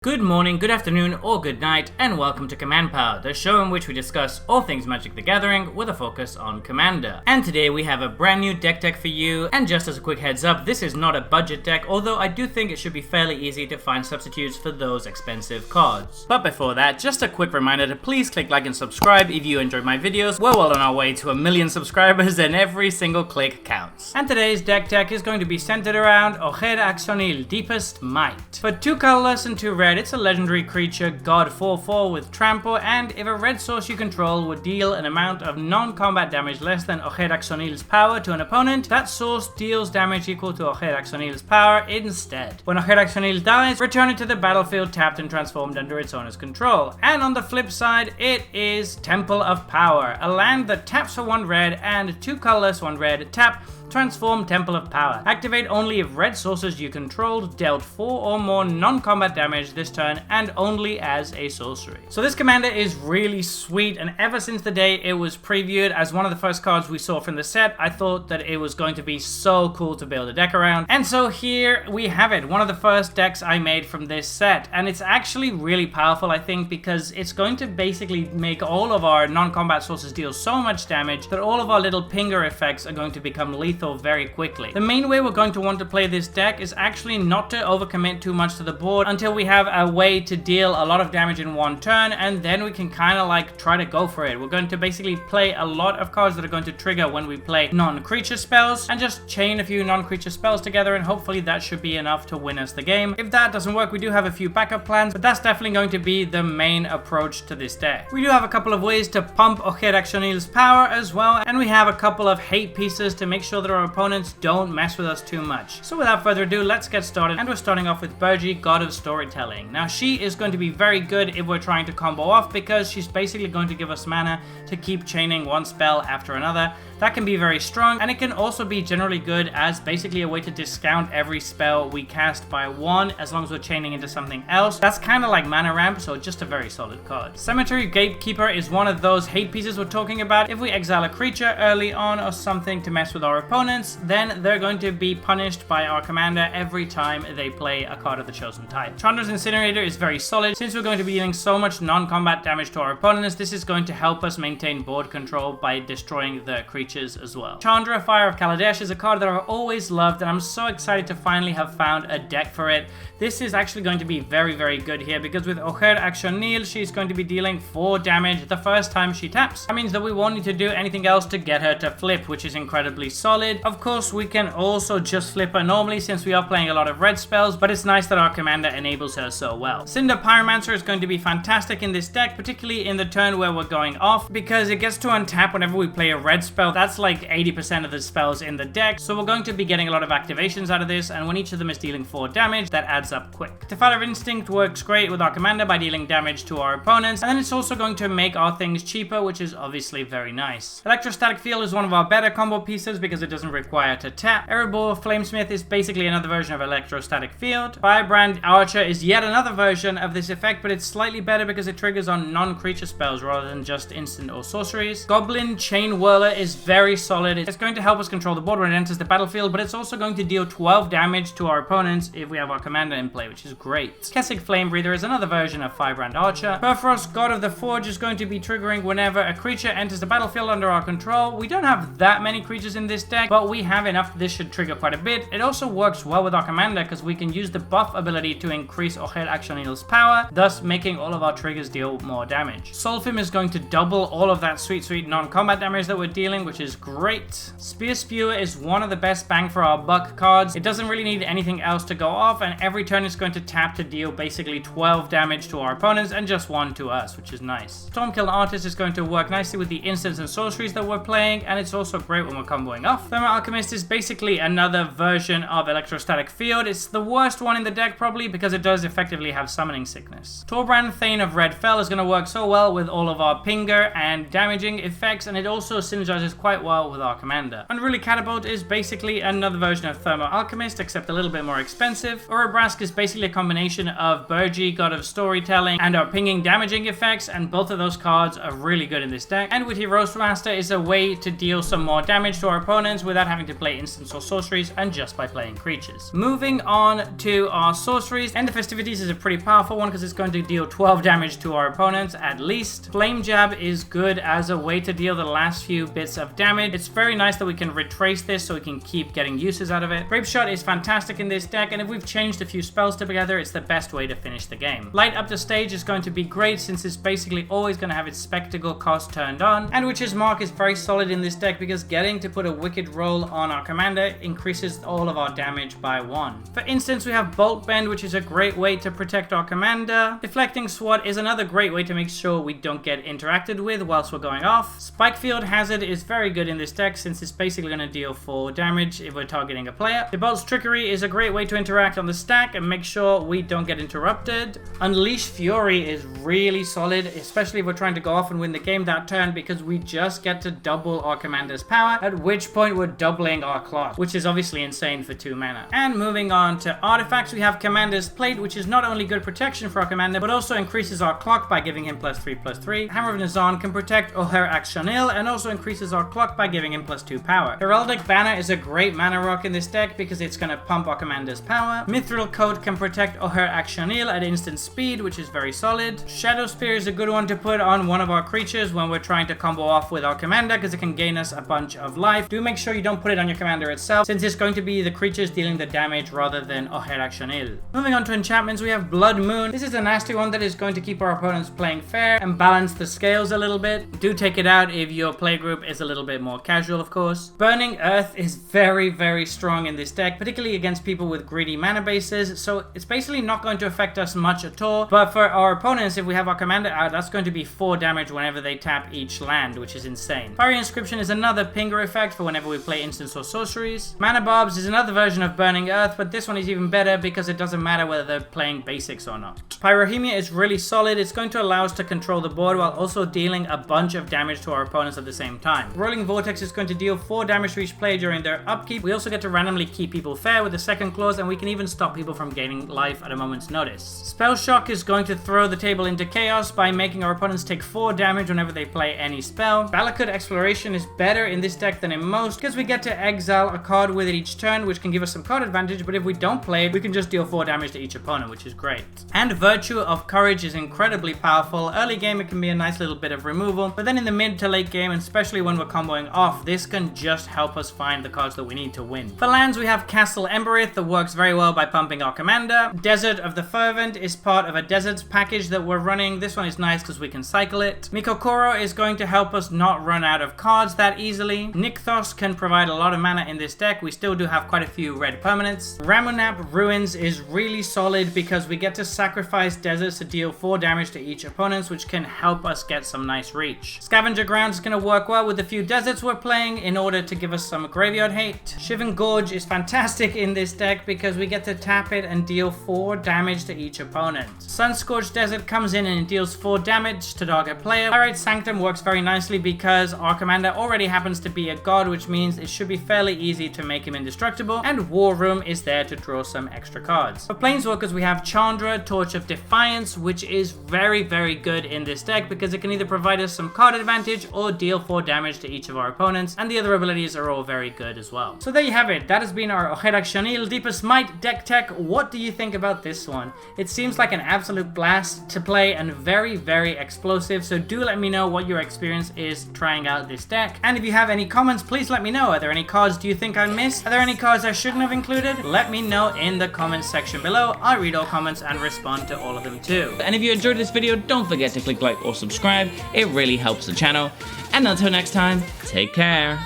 Good morning, good afternoon, or good night, and welcome to Command Power, the show in which we discuss all things Magic the Gathering with a focus on Commander. And today we have a brand new deck for you, and just as a quick heads up, this is not a budget deck, although I do think it should be fairly easy to find substitutes for those expensive cards. But before that, just a quick reminder to please click like and subscribe if you enjoy my videos. We're well on our way to 1 million subscribers, and every single click counts. And today's deck is going to be centered around Ojer Axonil, Deepest Might. For 2 colorless and 2 red, it's a legendary creature, God 4/4 with trample, and if a red source you control would deal an amount of non-combat damage less than Ojer Axonil's power to an opponent, that source deals damage equal to Ojer Axonil's power instead. When Ojer Axonil dies, return it to the battlefield tapped and transformed under its owner's control. And on the flip side, it is Temple of Power, a land that taps for 1 red and 2 colorless 1 red tap. Transform Temple of Power. Activate only if red sources you controlled dealt 4 or more non-combat damage this turn and only as a sorcery. So this commander is really sweet, and ever since the day it was previewed as one of the first cards we saw from the set, I thought that it was going to be so cool to build a deck around. And so here we have it, one of the first decks I made from this set, and it's actually really powerful, I think, because it's going to basically make all of our non-combat sources deal so much damage that all of our little pinger effects are going to become lethal very quickly. The main way we're going to want to play this deck is actually not to overcommit too much to the board until we have a way to deal a lot of damage in 1 turn, and then we can kind of like try to go for it. We're going to basically play a lot of cards that are going to trigger when we play non-creature spells and just chain a few non-creature spells together, and hopefully that should be enough to win us the game. If that doesn't work, we do have a few backup plans, but that's definitely going to be the main approach to this deck. We do have a couple of ways to pump Ojer Axonil's power as well, and we have a couple of hate pieces to make sure that our opponents don't mess with us too much. So without further ado, let's get started, and we're starting off with Bugie, God of Storytelling. Now she is going to be very good if we're trying to combo off, because she's basically going to give us mana to keep chaining 1 spell after another. That can be very strong, and it can also be generally good as basically a way to discount every spell we cast by 1 as long as we're chaining into something else. That's kind of like mana ramp, so just a very solid card. Cemetery Gatekeeper is one of those hate pieces we're talking about. If we exile a creature early on or something to mess with our opponents, then they're going to be punished by our commander every time they play a card of the chosen type. Chandra's Incinerator is very solid. Since we're going to be dealing so much non-combat damage to our opponents, this is going to help us maintain board control by destroying the creatures as well. Chandra, Fire of Kaladesh, is a card that I've always loved, and I'm so excited to finally have found a deck for it. This is actually going to be very, very good here, because with Ojer Axonil, she's going to be dealing 4 damage the first time she taps. That means that we won't need to do anything else to get her to flip, which is incredibly solid. Of course, we can also just flip her normally since we are playing a lot of red spells, but it's nice that our commander enables her so well. Cinder Pyromancer is going to be fantastic in this deck, particularly in the turn where we're going off, because it gets to untap whenever we play a red spell. That's like 80% of the spells in the deck, so we're going to be getting a lot of activations out of this, and when each of them is dealing 4 damage, that adds up quick. Defiler Instinct works great with our commander by dealing damage to our opponents, and then it's also going to make our things cheaper, which is obviously very nice. Electrostatic Field is one of our better combo pieces because it doesn't require to tap. Erebor Flamesmith is basically another version of Electrostatic Field. Firebrand Archer is yet another version of this effect, but it's slightly better because it triggers on non-creature spells rather than just instant or sorceries. Goblin Chain Whirler is very solid. It's going to help us control the board when it enters the battlefield, but it's also going to deal 12 damage to our opponents if we have our commander in play, which is great. Kessig Flamebreather is another version of Firebrand Archer. Perforos, God of the Forge, is going to be triggering whenever a creature enters the battlefield under our control. We don't have that many creatures in this deck, but we have enough that this should trigger quite a bit. It also works well with our commander because we can use the buff ability to increase Ojer Axonil's power, thus making all of our triggers deal more damage. Solfim is going to double all of that sweet non-combat damage that we're dealing, which is great. Spear Spewer is one of the best bang for our buck cards. It doesn't really need anything else to go off, and every turn it's going to tap to deal basically 12 damage to our opponents and just 1 to us, which is nice. Stormkill Artist is going to work nicely with the instants and sorceries that we're playing, and it's also great when we're comboing off. Thermal Alchemist is basically another version of Electrostatic Field. It's the worst one in the deck probably because it does effectively have summoning sickness. Torbrand, Thane of Red Fell, is going to work so well with all of our pinger and damaging effects, and it also synergizes quite well with our commander. Unruly Catapult is basically another version of Thermal Alchemist, except a little bit more expensive. Urabrask is basically a combination of Bugie, God of Storytelling, and our pinging damaging effects, and both of those cards are really good in this deck. And Witty Roastmaster is a way to deal some more damage to our opponents enchantments without having to play instants or sorceries and just by playing creatures. Moving on to our sorceries, End of Festivities is a pretty powerful one because it's going to deal 12 damage to our opponents at least. Flame Jab is good as a way to deal the last few bits of damage. It's very nice that we can retrace this so we can keep getting uses out of it. Grape Shot is fantastic in this deck, and if we've changed a few spells together, it's the best way to finish the game. Light Up the Stage is going to be great since it's basically always going to have its spectacle cost turned on, and Witch's Mark is very solid in this deck because getting to put a wicked roll on our commander increases all of our damage by 1. For instance, we have Bolt Bend, which is a great way to protect our commander. Deflecting Swat is another great way to make sure we don't get interacted with whilst we're going off. Spikefield Hazard is very good in this deck since it's basically going to deal 4 damage if we're targeting a player. Debolt's Trickery is a great way to interact on the stack and make sure we don't get interrupted. Unleash Fury is really solid, especially if we're trying to go off and win the game that turn, because we just get to double our commander's power, at which point we're doubling our clock, which is obviously insane for 2 mana. And moving on to artifacts, we have Commander's Plate, which is not only good protection for our commander, but also increases our clock by giving him +3/+3. Hammer of Nazan can protect Ojer Axonil and also increases our clock by giving him +2 power. Heraldic Banner is a great mana rock in this deck because it's going to pump our commander's power. Mithril Coat can protect Ojer Axonil at instant speed, which is very solid. Shadow Spear is a good one to put on one of our creatures when we're trying to combo off with our commander because it can gain us a bunch of life. Do make sure you don't put it on your commander itself since it's going to be the creatures dealing the damage rather than Ojer Axonil. Moving on to enchantments, we have Blood Moon. This is a nasty one that is going to keep our opponents playing fair and balance the scales a little bit. Do take it out if your playgroup is a little bit more casual, of course. Burning Earth is very strong in this deck, particularly against people with greedy mana bases, so it's basically not going to affect us much at all. But for our opponents, if we have our commander out, that's going to be 4 damage whenever they tap each land, which is insane. Fiery Inscription is another pinger effect for whenever we play instants or sorceries. Mana Barbs is another version of Burning Earth, but this one is even better because it doesn't matter whether they're playing basics or not. Pyrohemia is really solid. It's going to allow us to control the board while also dealing a bunch of damage to our opponents at the same time. Rolling Vortex is going to deal 4 damage to each player during their upkeep. We also get to randomly keep people fair with the second clause, and we can even stop people from gaining life at a moment's notice. Spell Shock is going to throw the table into chaos by making our opponents take 4 damage whenever they play any spell. Valakut Exploration is better in this deck than in most because we get to exile a card with it each turn, which can give us some card advantage, but if we don't play it, we can just deal 4 damage to each opponent, which is great. And Virtue of Courage is incredibly powerful. Early game, it can be a nice little bit of removal, but then in the mid to late game, and especially when we're comboing off, this can just help us find the cards that we need to win. For lands, we have Castle Embereth that works very well by pumping our commander. Desert of the Fervent is part of a deserts package that we're running. This one is nice because we can cycle it. Mikokoro is going to help us not run out of cards that easily. Nykthos can provide a lot of mana in this deck. We still do have quite a few red permanents. Ramunap Ruins is really solid because we get to sacrifice deserts to deal 4 damage to each opponent, which can help us get some nice reach. Scavenger Grounds is going to work well with the few deserts we're playing in order to give us some graveyard hate. Shivan Gorge is fantastic in this deck because we get to tap it and deal 4 damage to each opponent. Sunscorched Desert comes in and it deals 4 damage to target player. Pyrite Sanctum works very nicely because our commander already happens to be a god, which means it should be fairly easy to make him indestructible, and War Room is there to draw some extra cards. For Planeswalkers, we have Chandra, Torch of Defiance, which is very good in this deck because it can either provide us some card advantage or deal 4 damage to each of our opponents, and the other abilities are all very good as well. So there you have it. That has been our Ojer Axonil Deepest Might deck tech. What do you think about this one? It seems like an absolute blast to play and very explosive, so do let me know what your experience is trying out this deck. And if you have any comments, please let me know. Are there any cards do you think I missed? Are there any cards I shouldn't have included? Let me know in the comments section below. I read all comments and respond to all of them too. And if you enjoyed this video, don't forget to click like or subscribe. It really helps the channel. And until next time, take care.